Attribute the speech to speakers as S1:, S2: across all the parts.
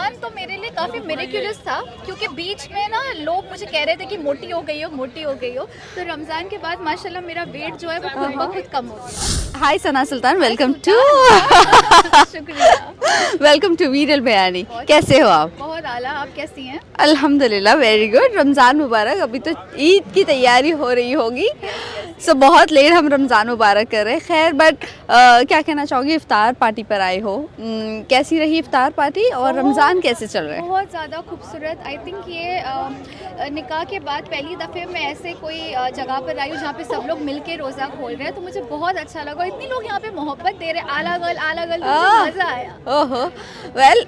S1: रमज़ान तो मेरे लिए काफ़ी मिरेक्युलस था, क्योंकि बीच में ना लोग मुझे कह रहे थे कि मोटी हो गई हो, मोटी हो गई हो। तो रमज़ान के बाद माशाल्लाह मेरा वेट जो है वो खुद ब खुद कम हो गया।
S2: हाय सना सुल्तान, वेलकम टू
S1: शुक्रिया।
S2: वेलकम टू वीरल बयानी। कैसे हो आप?
S1: बहुत आला, आप कैसी हैं?
S2: अल्हम्दुलिल्लाह, वेरी गुड। रमज़ान मुबारक। अभी तो ईद की तैयारी हो रही होगी, सो बहुत लेट हम रमज़ान मुबारक कर रहे हैं। खैर, बट क्या कहना चाहोगे, इफ्तार पार्टी पर आए हो, कैसी रही इफ्तार पार्टी और रमज़ान कैसे चल रहा है?
S1: बहुत ज़्यादा खूबसूरत। आई थिंक ये निकाह के बाद पहली दफ़े मैं ऐसे कोई जगह पर आई हूँ जहाँ पे सब लोग मिल के रोज़ा खोल रहे हैं, तो मुझे बहुत अच्छा लगा। इतने लोग यहाँ पे मोहब्बत दे रहे हैं, आला गल, मुझे मज़ा आया।
S2: ओहो, वेल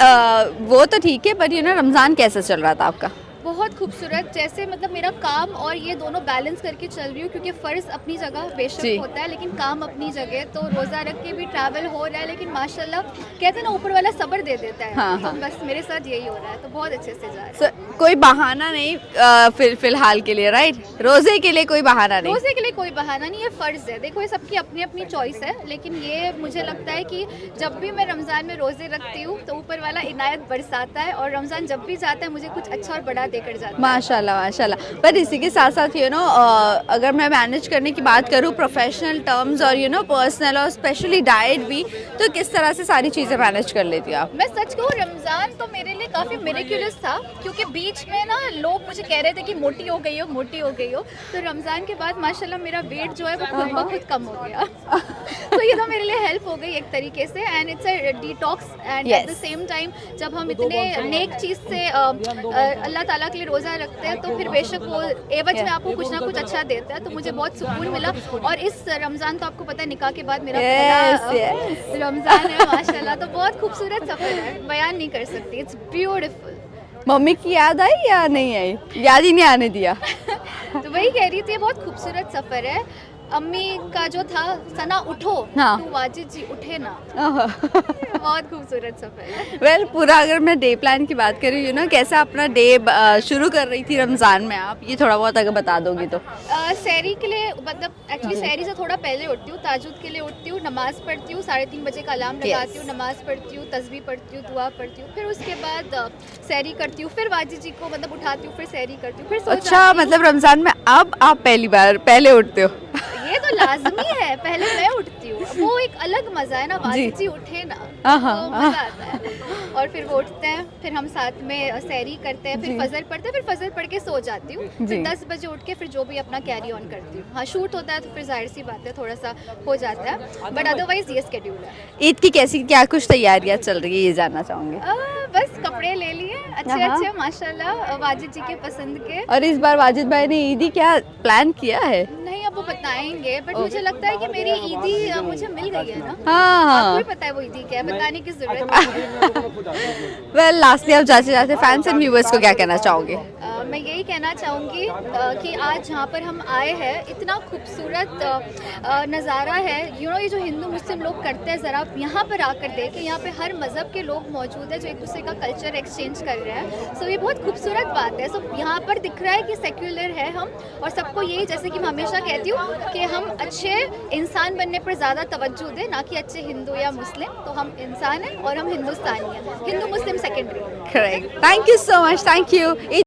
S2: वो तो ठीक है, बट रमज़ान कैसा चल रहा था आपका?
S1: बहुत खूबसूरत। जैसे मतलब मेरा काम और ये दोनों बैलेंस करके चल रही हूँ, क्योंकि फ़र्ज़ अपनी जगह बेशक
S2: जी।
S1: होता है, लेकिन काम अपनी जगह। तो रोज़ा रख के भी ट्रैवल हो रहा है, लेकिन माशाल्लाह कहते हैं ना, ऊपर वाला सब्र दे देता है।
S2: हाँ,
S1: तो
S2: हाँ।
S1: बस मेरे साथ यही हो रहा है, तो बहुत अच्छे से जा रहा है।
S2: कोई बहाना नहीं फिलहाल के लिए, राइट? रोज़े के लिए कोई बहाना नहीं।
S1: रोज़े के लिए कोई बहाना नहीं, ये फ़र्ज़ है। देखो, ये सबकी अपनी अपनी चॉइस है, लेकिन ये मुझे लगता है कि जब भी मैं रमज़ान में रोज़े रखती हूँ तो ऊपर वाला इनायत बरसाता है, और रमज़ान जब भी जाता है मुझे कुछ अच्छा और बड़ा देकर जाता है।
S2: माशाल्लाह माशाल्लाह। पर इसी के साथ साथ अगर मैं मैनेज करने की बात करूँ प्रोफेशनल टर्म्स और पर्सनल और स्पेशली डाइट भी, तो किस तरह से सारी चीज़ें मैनेज कर लेती हो आप?
S1: मैं सच कहूँ, रमज़ान तो मेरे लिए काफ़ी मिरेक्युलस था, क्योंकि बीच में ना लोग मुझे कह रहे थे कि मोटी हो गई हो, मोटी हो गई हो। तो रमज़ान के बाद माशाल्लाह मेरा वेट जो है वो खुद ब खुद कम हो गया। तो ये तो मेरे लिए हेल्प हो गई एक तरीके से, and it's a detox. And at the same time जब हम इतने नेक चीज़ से अल्लाह ताला के लिए रोज़ा रखते हैं, तो फिर बेशक वो एवज में आपको कुछ ना कुछ अच्छा देता है। तो मुझे बहुत सुकून मिला। और इस रमज़ान तो आपको पता है निकाह के बाद मेरा पहला रमज़ान है माशाल्लाह। तो बहुत खूबसूरत सफ़र है, बयान नहीं कर सकती। It's beautiful.
S2: मम्मी की याद आई या नहीं आई? याद ही नहीं आने दिया।
S1: तो वही कह रही थी, बहुत खूबसूरत सफ़र है। अम्मी का जो था, सना उठो,
S2: हाँ।
S1: तू वाजिद जी उठे ना। बहुत खूबसूरत सफ़र है।
S2: वेल, पूरा अगर मैं डे प्लान की बात करूँ कैसा अपना डे शुरू कर रही थी रमज़ान में, आप ये थोड़ा बहुत अगर बता दोगी तो।
S1: सहरी के लिए, मतलब एक्चुअली सहरी से थोड़ा पहले उठती हूँ, ताजुद के लिए उठती हूँ, नमाज़ पढ़ती हूँ, 3:30 बजे का अलार्म लगाती हूँ, नमाज़ पढ़ती हूँ, तस्बीह पढ़ती हूँ, दुआ पढ़ती हूँ, फिर उसके बाद सहरी करती हूँ, फिर वाजिद जी को मतलब उठाती हूँ, फिर सहरी करती हूँ, फिर सो
S2: अच्छा,
S1: जाती हूँ।
S2: मतलब रमज़ान में अब आप पहले उठते हो?
S1: ये तो लाजमी है, पहले मैं उठती हूँ। वो एक अलग मजा है ना, वाजिद जी उठे ना, तो मजा आता है। और फिर वो उठते हैं, फिर हम साथ में सहरी करते हैं, फिर फजर पढ़ते हैं, फिर फजर पढ़ के सो जाती हूँ। फिर 10 बजे उठ के फिर जो भी अपना कैरी ऑन करती हूँ। हाँ, शूट होता है तो फिर जाहिर सी बात है थोड़ा सा हो जाता है, बट अदरवाइज ये स्केड्यूल है।
S2: ईद की क्या कुछ तैयारियाँ चल रही है, ये जानना चाहूँगी।
S1: बस कपड़े ले लिए अच्छे माशाल्लाह, वाजिद जी के पसंद के।
S2: और इस बार वाजिद भाई ने ईदी क्या प्लान किया है?
S1: नहीं, अब वो बताएंगे, बट मुझे लगता है कि मेरी ईदी मुझे मिल गई है ना।
S2: हाँ।
S1: आपको भी पता है वो ईदी क्या है, बताने की जरूरत नहीं।
S2: वेल, लास्टली आप जाते फैंस एंड व्यूअर्स को क्या कहना चाहोगे?
S1: मैं यही कहना चाहूँगी कि आज यहाँ पर हम आए हैं, इतना खूबसूरत नज़ारा है। ये जो हिंदू मुस्लिम लोग करते हैं, ज़रा यहाँ पर आकर देखें, यहाँ पे हर मज़हब के लोग मौजूद हैं जो एक दूसरे का कल्चर एक्सचेंज कर रहे हैं। सो ये बहुत खूबसूरत बात है। सो यहाँ पर दिख रहा है कि सेक्युलर है हम, और सबको यही, जैसे कि मैं हमेशा कहती हूँ कि हम अच्छे इंसान बनने पर ज़्यादा तवज्जो दें, ना कि अच्छे हिंदू या मुस्लिम। तो हम इंसान हैं और हम हिंदुस्तानी हैं, Hindu Muslim secondary.
S2: Correct. Thank you so much, thank you.